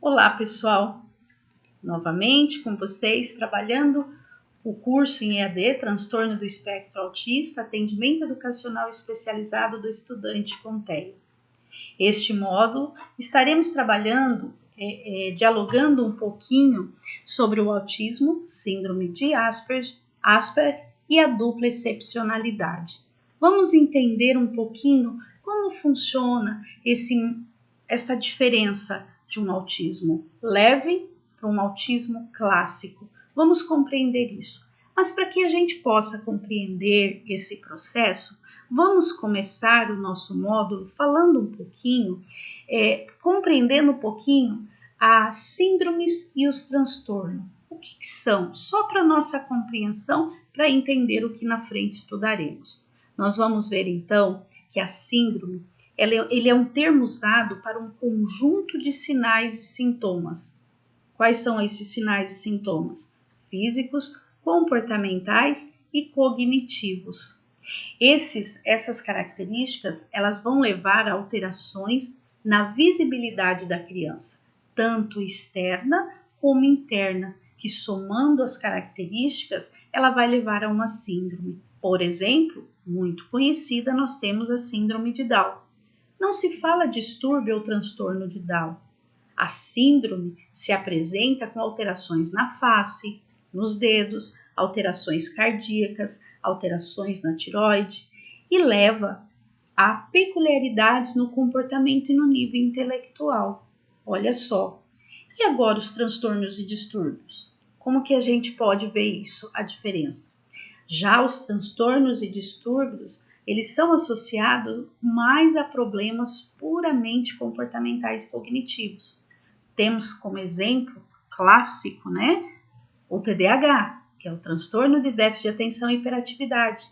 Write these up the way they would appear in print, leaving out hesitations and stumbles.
Olá, pessoal! Novamente com vocês, trabalhando o curso em EAD, Transtorno do Espectro Autista, Atendimento Educacional Especializado do Estudante com TEA. Este módulo estaremos trabalhando, dialogando um pouquinho sobre o autismo, síndrome de Asperger e a dupla excepcionalidade. Vamos entender um pouquinho como funciona essa diferença de um autismo leve para um autismo clássico. Vamos compreender isso. Mas para que a gente possa compreender esse processo, vamos começar o nosso módulo falando um pouquinho, compreendendo um pouquinho as síndromes e os transtornos. O que são? Só para nossa compreensão, para entender o que na frente estudaremos. Nós vamos ver então que a síndrome ele é um termo usado para um conjunto de sinais e sintomas. Quais são esses sinais e sintomas? Físicos, comportamentais e cognitivos. Essas características elas vão levar a alterações na visibilidade da criança, tanto externa como interna, que somando as características, ela vai levar a uma síndrome. Por exemplo, muito conhecida, nós temos a síndrome de Down. Não se fala distúrbio ou transtorno de Down. A síndrome se apresenta com alterações na face, nos dedos, alterações cardíacas, alterações na tireoide e leva a peculiaridades no comportamento e no nível intelectual. Olha só. E agora os transtornos e distúrbios? Como que a gente pode ver isso, a diferença? Já os transtornos e distúrbios, eles são associados mais a problemas puramente comportamentais e cognitivos. Temos como exemplo clássico, o TDAH, que é o transtorno de déficit de atenção e hiperatividade.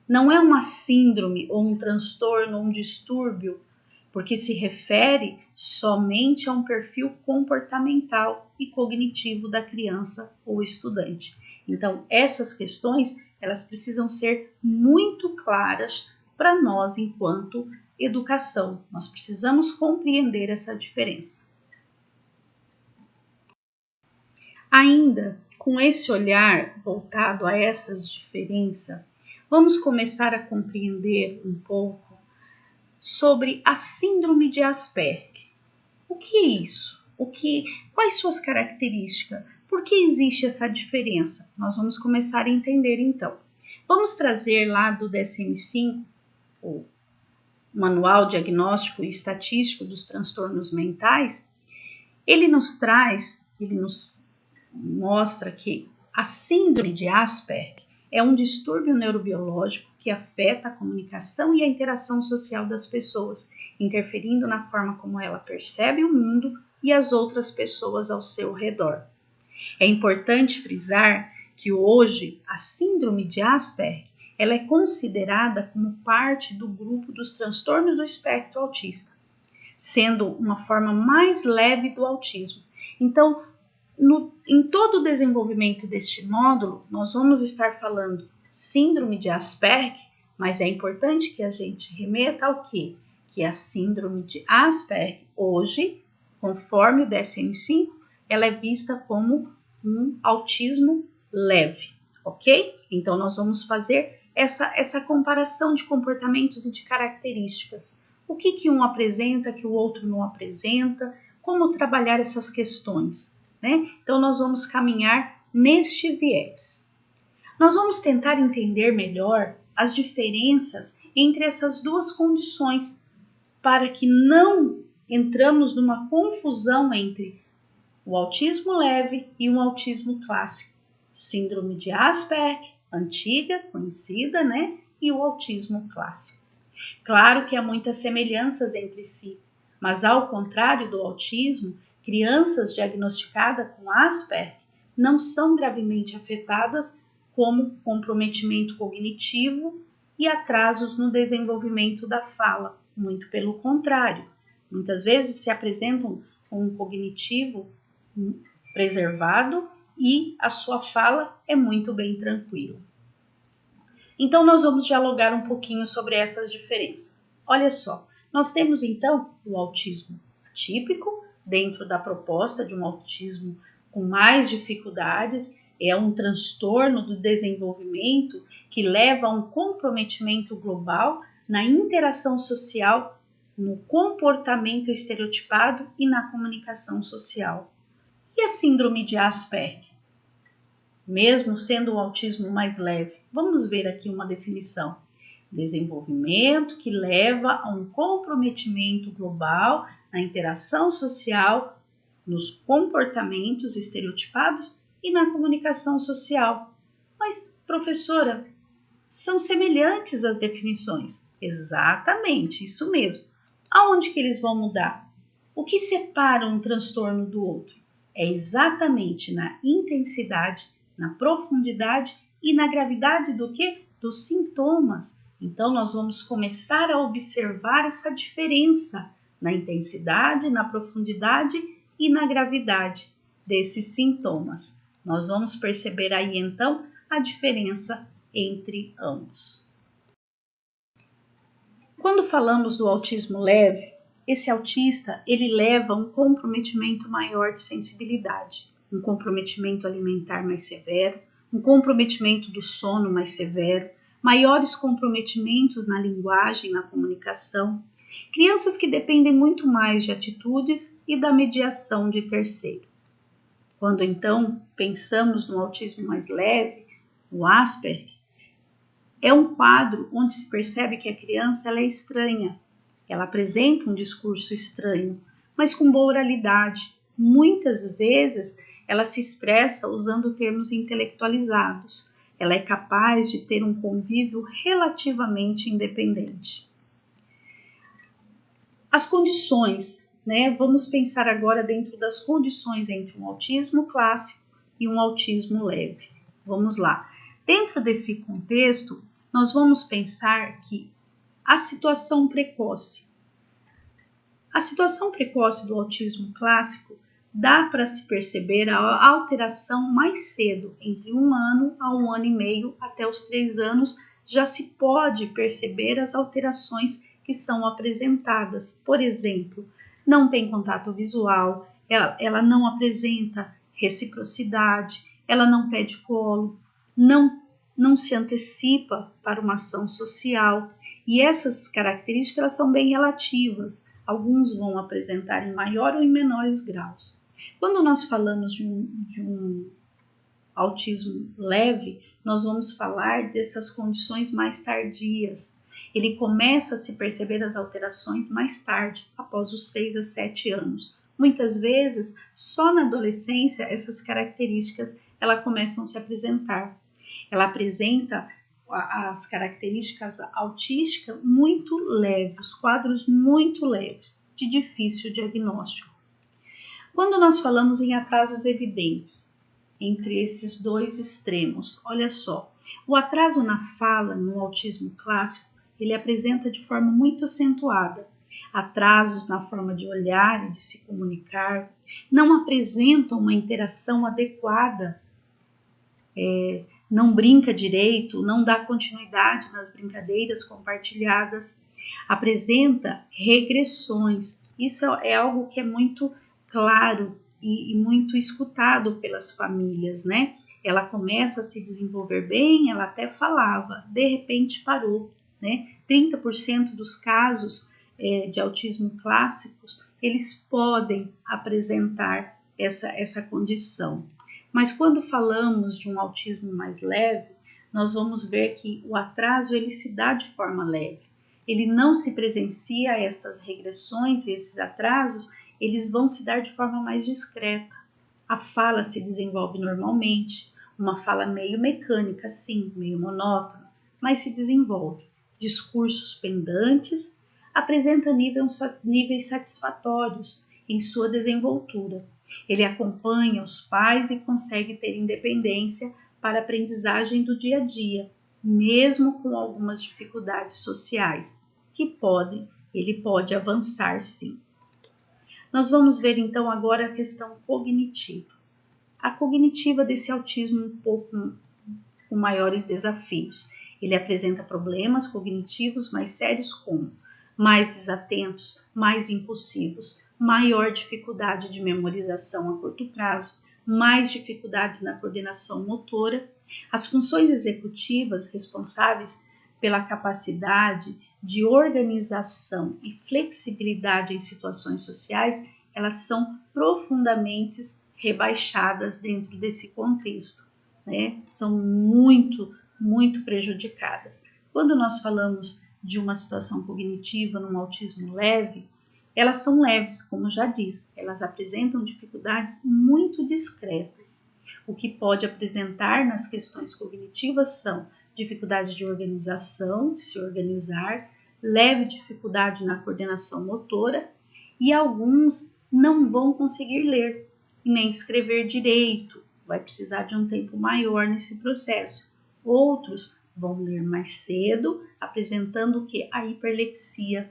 Não é uma síndrome ou um transtorno ou um distúrbio, porque se refere somente a um perfil comportamental e cognitivo da criança ou estudante. Então, essas questões, elas precisam ser muito claras para nós enquanto educação. Nós precisamos compreender essa diferença. Ainda com esse olhar voltado a essas diferenças, vamos começar a compreender um pouco sobre a síndrome de Asperger. O que é isso? Quais suas características? Por que existe essa diferença? Nós vamos começar a entender então. Vamos trazer lá do DSM-5, o Manual Diagnóstico e Estatístico dos Transtornos Mentais. Ele nos mostra que a síndrome de Asperger é um distúrbio neurobiológico que afeta a comunicação e a interação social das pessoas, interferindo na forma como ela percebe o mundo e as outras pessoas ao seu redor. É importante frisar que hoje a síndrome de Asperger ela é considerada como parte do grupo dos transtornos do espectro autista, sendo uma forma mais leve do autismo. Então, em todo o desenvolvimento deste módulo, nós vamos estar falando síndrome de Asperger, mas é importante que a gente remeta ao quê? Que a síndrome de Asperger, hoje, conforme o DSM-5, ela é vista como um autismo leve, ok? Então, nós vamos fazer essa comparação de comportamentos e de características. O que um apresenta, que o outro não apresenta, como trabalhar essas questões. Então, nós vamos caminhar neste viés. Nós vamos tentar entender melhor as diferenças entre essas duas condições, para que não entramos numa confusão entre o autismo leve e o autismo clássico. Síndrome de Asperger, antiga, conhecida, e o autismo clássico. Claro que há muitas semelhanças entre si, mas ao contrário do autismo, crianças diagnosticadas com Asperger não são gravemente afetadas como comprometimento cognitivo e atrasos no desenvolvimento da fala. Muito pelo contrário, muitas vezes se apresentam com um cognitivo preservado e a sua fala é muito bem tranquila. Então, nós vamos dialogar um pouquinho sobre essas diferenças. Olha só, nós temos então o autismo atípico, dentro da proposta de um autismo com mais dificuldades, é um transtorno do desenvolvimento que leva a um comprometimento global na interação social, no comportamento estereotipado e na comunicação social. E a síndrome de Asperger? Mesmo sendo o autismo mais leve, vamos ver aqui uma definição. Desenvolvimento que leva a um comprometimento global na interação social, nos comportamentos estereotipados e na comunicação social. Mas, professora, são semelhantes as definições. Exatamente, isso mesmo. Aonde que eles vão mudar? O que separa um transtorno do outro? É exatamente na intensidade, na profundidade e na gravidade do que? Dos sintomas. Então, nós vamos começar a observar essa diferença na intensidade, na profundidade e na gravidade desses sintomas. Nós vamos perceber aí, então, a diferença entre ambos. Quando falamos do autismo leve, esse autista, ele leva a um comprometimento maior de sensibilidade, um comprometimento alimentar mais severo, um comprometimento do sono mais severo, maiores comprometimentos na linguagem, na comunicação, crianças que dependem muito mais de atitudes e da mediação de terceiro. Quando então pensamos no autismo mais leve, o Asperger, é um quadro onde se percebe que a criança ela é estranha, ela apresenta um discurso estranho, mas com boa oralidade. Muitas vezes ela se expressa usando termos intelectualizados. Ela é capaz de ter um convívio relativamente independente. As condições, né? Vamos pensar agora dentro das condições entre um autismo clássico e um autismo leve. Vamos lá. Dentro desse contexto, nós vamos pensar que a situação precoce. A situação precoce do autismo clássico dá para se perceber a alteração mais cedo, entre 1 ano a 1 ano e meio, até os 3 anos, já se pode perceber as alterações que são apresentadas. Por exemplo, não tem contato visual, ela não apresenta reciprocidade, ela não pede colo, não se antecipa para uma ação social, e essas características elas são bem relativas. Alguns vão apresentar em maior ou em menores graus. Quando nós falamos de um autismo leve, nós vamos falar dessas condições mais tardias. Ele começa a se perceber as alterações mais tarde, após os 6 a 7 anos. Muitas vezes, só na adolescência, essas características elas começam a se apresentar. Ela apresenta as características autísticas muito leves, quadros muito leves, de difícil diagnóstico. Quando nós falamos em atrasos evidentes entre esses dois extremos, olha só, o atraso na fala no autismo clássico, ele apresenta de forma muito acentuada. Atrasos na forma de olhar e de se comunicar, não apresentam uma interação adequada, não brinca direito, não dá continuidade nas brincadeiras compartilhadas, apresenta regressões. Isso é algo que é muito claro e muito escutado pelas famílias, né? Ela começa a se desenvolver bem, ela até falava, de repente parou, né? 30% dos casos de autismo clássicos, eles podem apresentar essa condição. Mas quando falamos de um autismo mais leve, nós vamos ver que o atraso ele se dá de forma leve. Ele não se presencia a estas regressões e esses atrasos, eles vão se dar de forma mais discreta. A fala se desenvolve normalmente, uma fala meio mecânica, sim, meio monótona, mas se desenvolve. Discursos pendantes, apresenta níveis satisfatórios em sua desenvoltura. Ele acompanha os pais e consegue ter independência para a aprendizagem do dia a dia, mesmo com algumas dificuldades sociais, que ele pode avançar sim. Nós vamos ver então agora a questão cognitiva. A cognitiva desse autismo um pouco com maiores desafios. Ele apresenta problemas cognitivos mais sérios como mais desatentos, mais impulsivos, maior dificuldade de memorização a curto prazo, mais dificuldades na coordenação motora. As funções executivas responsáveis pela capacidade de organização e flexibilidade em situações sociais, elas são profundamente rebaixadas dentro desse contexto, né? São muito prejudicadas. Quando nós falamos de uma situação cognitiva num autismo leve, elas são leves, como já disse, elas apresentam dificuldades muito discretas. O que pode apresentar nas questões cognitivas são dificuldade de organização, de se organizar, leve dificuldade na coordenação motora, e alguns não vão conseguir ler e nem escrever direito, vai precisar de um tempo maior nesse processo. Outros vão ler mais cedo, apresentando o que? A hiperlexia.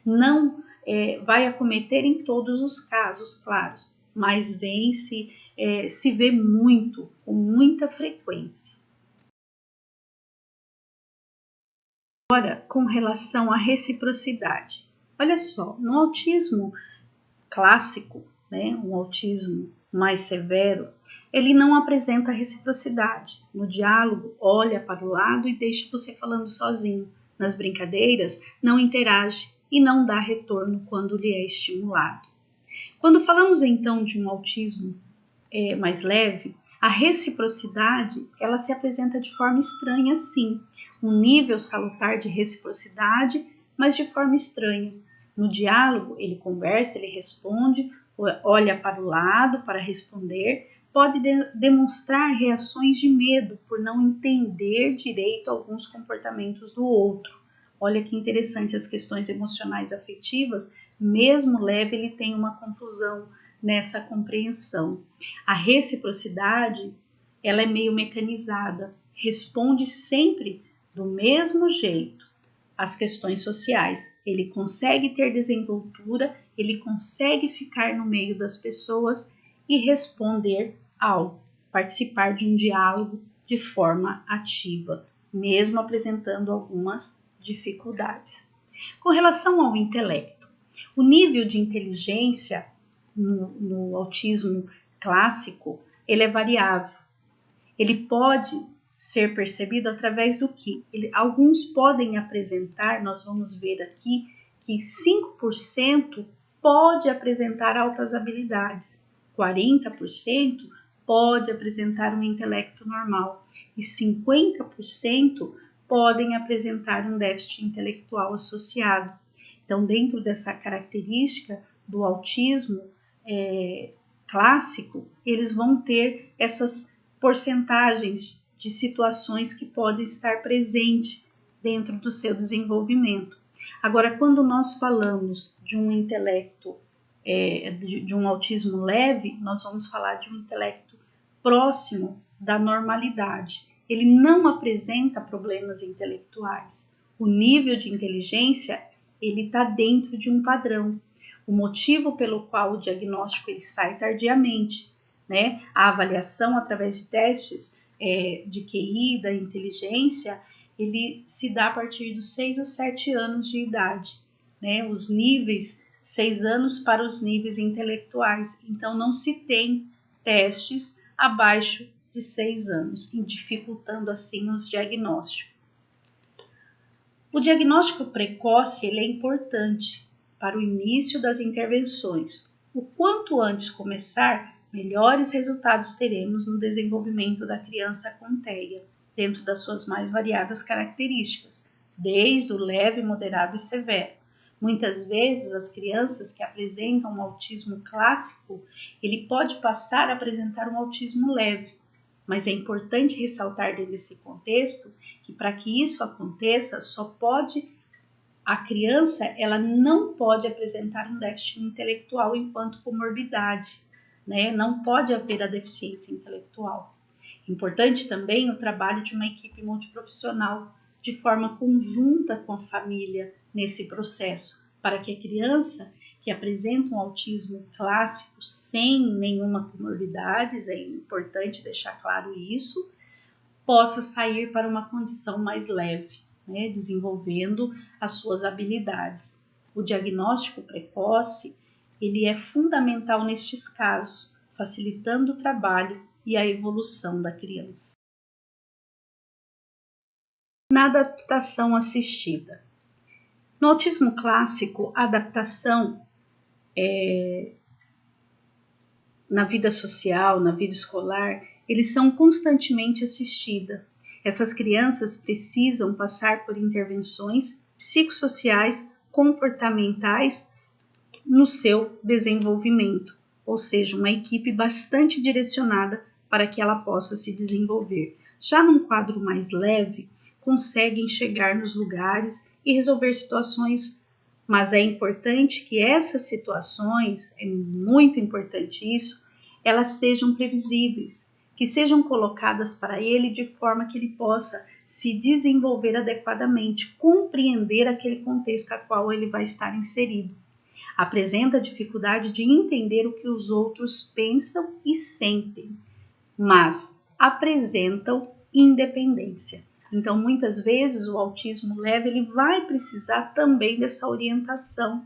Não vai acometer em todos os casos, claro, mas se vê muito, com muita frequência. Agora, com relação à reciprocidade. Olha só, no autismo clássico, né, um autismo mais severo, ele não apresenta reciprocidade. No diálogo, olha para o lado e deixa você falando sozinho. Nas brincadeiras, não interage e não dá retorno quando lhe é estimulado. Quando falamos então de um autismo mais leve, a reciprocidade ela se apresenta de forma estranha, sim. Um nível salutar de reciprocidade, mas de forma estranha. No diálogo, ele conversa, ele responde, olha para o lado para responder, pode demonstrar reações de medo por não entender direito alguns comportamentos do outro. Olha que interessante, as questões emocionais afetivas, mesmo leve, ele tem uma confusão nessa compreensão. A reciprocidade, ela é meio mecanizada, responde sempre do mesmo jeito às questões sociais. Ele consegue ter desenvoltura, ele consegue ficar no meio das pessoas e responder ao participar de um diálogo de forma ativa, mesmo apresentando algumas dificuldades. Com relação ao intelecto, o nível de inteligência no autismo clássico, ele é variável. Ele pode ser percebido através do que? Alguns podem apresentar, nós vamos ver aqui, que 5% pode apresentar altas habilidades, 40% pode apresentar um intelecto normal e 50% podem apresentar um déficit intelectual associado. Então, dentro dessa característica do autismo clássico, eles vão ter essas porcentagens de situações que podem estar presentes dentro do seu desenvolvimento. Agora, quando nós falamos de um intelecto, de um autismo leve, nós vamos falar de um intelecto próximo da normalidade. Ele não apresenta problemas intelectuais. O nível de inteligência, ele está dentro de um padrão. O motivo pelo qual o diagnóstico ele sai tardiamente, né? A avaliação através de testes de QI, da inteligência, ele se dá a partir dos 6 ou 7 anos de idade, né? Os níveis, 6 anos para os níveis intelectuais. Então, não se tem testes abaixo de 6 anos, dificultando assim os diagnósticos. O diagnóstico precoce ele é importante para o início das intervenções. O quanto antes começar, melhores resultados teremos no desenvolvimento da criança com TEA, dentro das suas mais variadas características, desde o leve, moderado e severo. Muitas vezes, as crianças que apresentam um autismo clássico, ele pode passar a apresentar um autismo leve, mas é importante ressaltar dentro desse contexto que para que isso aconteça, a criança ela não pode apresentar um déficit intelectual enquanto comorbidade, né? Não pode haver a deficiência intelectual. Importante também o trabalho de uma equipe multiprofissional de forma conjunta com a família nesse processo, para que a criança que apresenta um autismo clássico sem nenhuma comorbidade, é importante deixar claro isso, possa sair para uma condição mais leve, né, desenvolvendo as suas habilidades. O diagnóstico precoce, ele é fundamental nestes casos, facilitando o trabalho e a evolução da criança. Na adaptação assistida. No autismo clássico, a adaptação na vida social, na vida escolar, eles são constantemente assistidos. Essas crianças precisam passar por intervenções psicossociais, comportamentais no seu desenvolvimento, ou seja, uma equipe bastante direcionada para que ela possa se desenvolver. Já num quadro mais leve, conseguem chegar nos lugares e resolver situações, mas é importante que essas situações, é muito importante isso, elas sejam previsíveis, que sejam colocadas para ele de forma que ele possa se desenvolver adequadamente, compreender aquele contexto a qual ele vai estar inserido. Apresenta dificuldade de entender o que os outros pensam e sentem, mas apresentam independência. Então, muitas vezes, o autismo leve ele vai precisar também dessa orientação,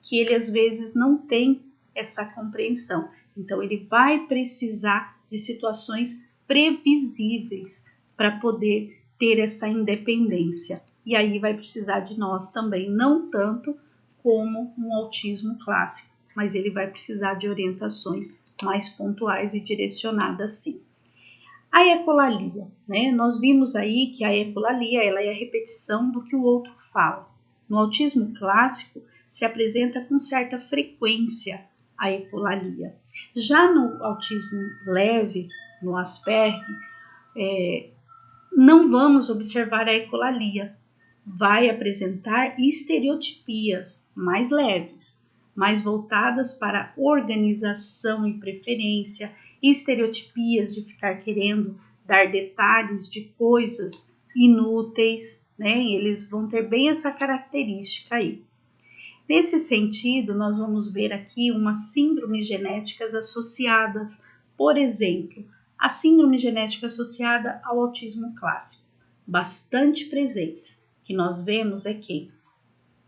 que ele às vezes não tem essa compreensão. Então, ele vai precisar de situações previsíveis para poder ter essa independência. E aí vai precisar de nós também, não tanto como um autismo clássico, mas ele vai precisar de orientações mais pontuais e direcionadas sim. A ecolalia, né? Nós vimos aí que a ecolalia ela é a repetição do que o outro fala. No autismo clássico se apresenta com certa frequência a ecolalia. Já no autismo leve, no Asperger, não vamos observar a ecolalia. Vai apresentar estereotipias mais leves, mais voltadas para organização e preferência, estereotipias de ficar querendo dar detalhes de coisas inúteis, né? Eles vão ter bem essa característica aí. Nesse sentido, nós vamos ver aqui umas síndromes genéticas associadas, por exemplo, a síndrome genética associada ao autismo clássico, bastante presentes, que nós vemos é que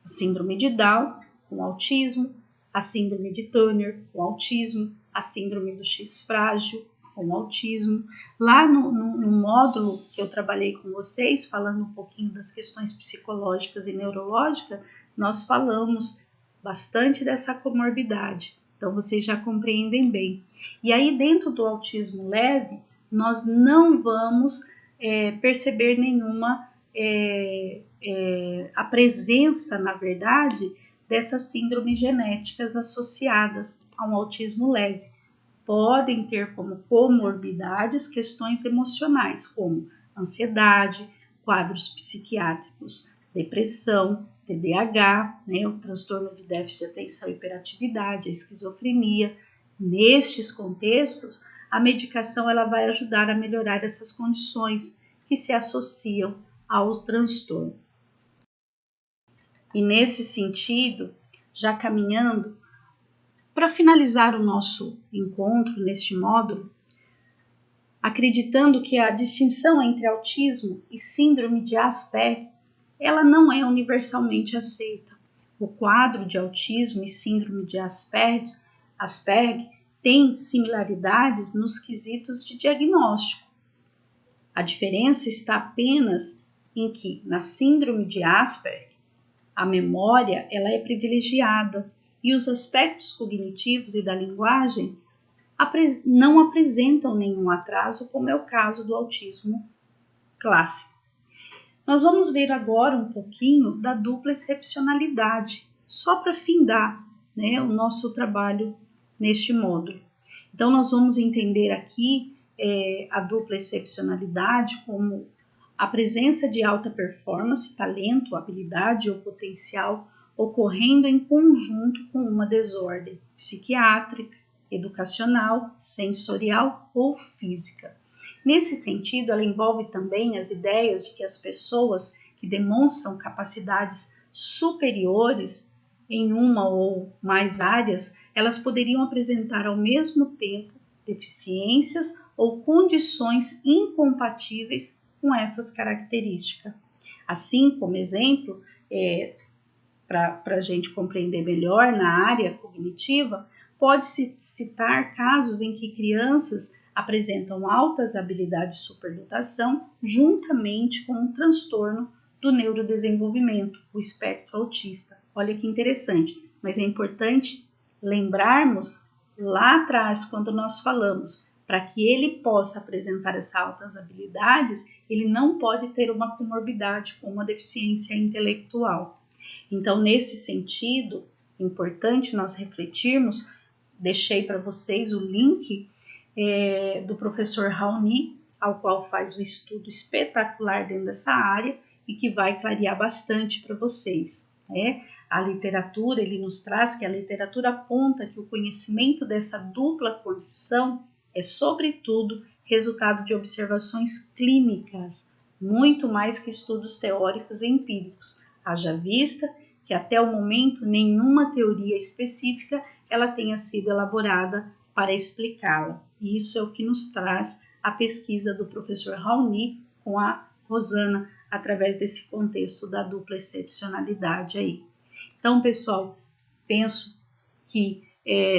a síndrome de Down com autismo, a síndrome de Turner com autismo, a síndrome do X frágil com autismo. Lá no módulo que eu trabalhei com vocês, falando um pouquinho das questões psicológicas e neurológicas, nós falamos bastante dessa comorbidade. Então, vocês já compreendem bem. E aí, dentro do autismo leve, nós não vamos perceber nenhuma a presença, na verdade, dessas síndromes genéticas associadas a um autismo leve. Podem ter como comorbidades questões emocionais, como ansiedade, quadros psiquiátricos, depressão, TDAH, né, o transtorno de déficit de atenção e hiperatividade, a esquizofrenia. Nestes contextos, a medicação ela vai ajudar a melhorar essas condições que se associam ao transtorno. E nesse sentido, já caminhando, para finalizar o nosso encontro neste módulo, acreditando que a distinção entre autismo e síndrome de Asperger, ela não é universalmente aceita. O quadro de autismo e síndrome de Asperger tem similaridades nos quesitos de diagnóstico. A diferença está apenas em que, na síndrome de Asperger, a memória ela é privilegiada e os aspectos cognitivos e da linguagem não apresentam nenhum atraso, como é o caso do autismo clássico. Nós vamos ver agora um pouquinho da dupla excepcionalidade, só para findar, né, o nosso trabalho neste módulo. Então, nós vamos entender aqui a dupla excepcionalidade como a presença de alta performance, talento, habilidade ou potencial ocorrendo em conjunto com uma desordem psiquiátrica, educacional, sensorial ou física. Nesse sentido, ela envolve também as ideias de que as pessoas que demonstram capacidades superiores em uma ou mais áreas, elas poderiam apresentar ao mesmo tempo deficiências ou condições incompatíveis com essas características. Assim, como exemplo, para a gente compreender melhor na área cognitiva, pode-se citar casos em que crianças apresentam altas habilidades de superdotação juntamente com um transtorno do neurodesenvolvimento, o espectro autista. Olha que interessante, mas é importante lembrarmos lá atrás, quando nós falamos, para que ele possa apresentar essas altas habilidades, ele não pode ter uma comorbidade com uma deficiência intelectual. Então, nesse sentido, é importante nós refletirmos. Deixei para vocês o link do professor Raoni, ao qual faz um estudo espetacular dentro dessa área e que vai clarear bastante para vocês, né? A literatura, ele nos traz que a literatura aponta que o conhecimento dessa dupla condição é, sobretudo, resultado de observações clínicas, muito mais que estudos teóricos e empíricos. Haja vista que até o momento nenhuma teoria específica ela tenha sido elaborada para explicá-la. E isso é o que nos traz a pesquisa do professor Raoni com a Rosana, através desse contexto da dupla excepcionalidade aí. Então, pessoal, penso que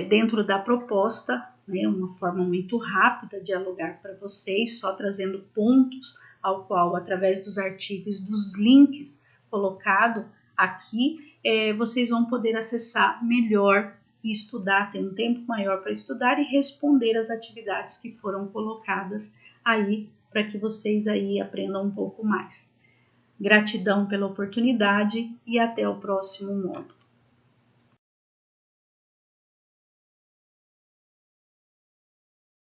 dentro da proposta, né, uma forma muito rápida de dialogar para vocês, só trazendo pontos ao qual, através dos artigos, dos links colocados aqui, vocês vão poder acessar melhor e estudar, ter um tempo maior para estudar e responder as atividades que foram colocadas aí, para que vocês aí aprendam um pouco mais. Gratidão pela oportunidade e até o próximo módulo.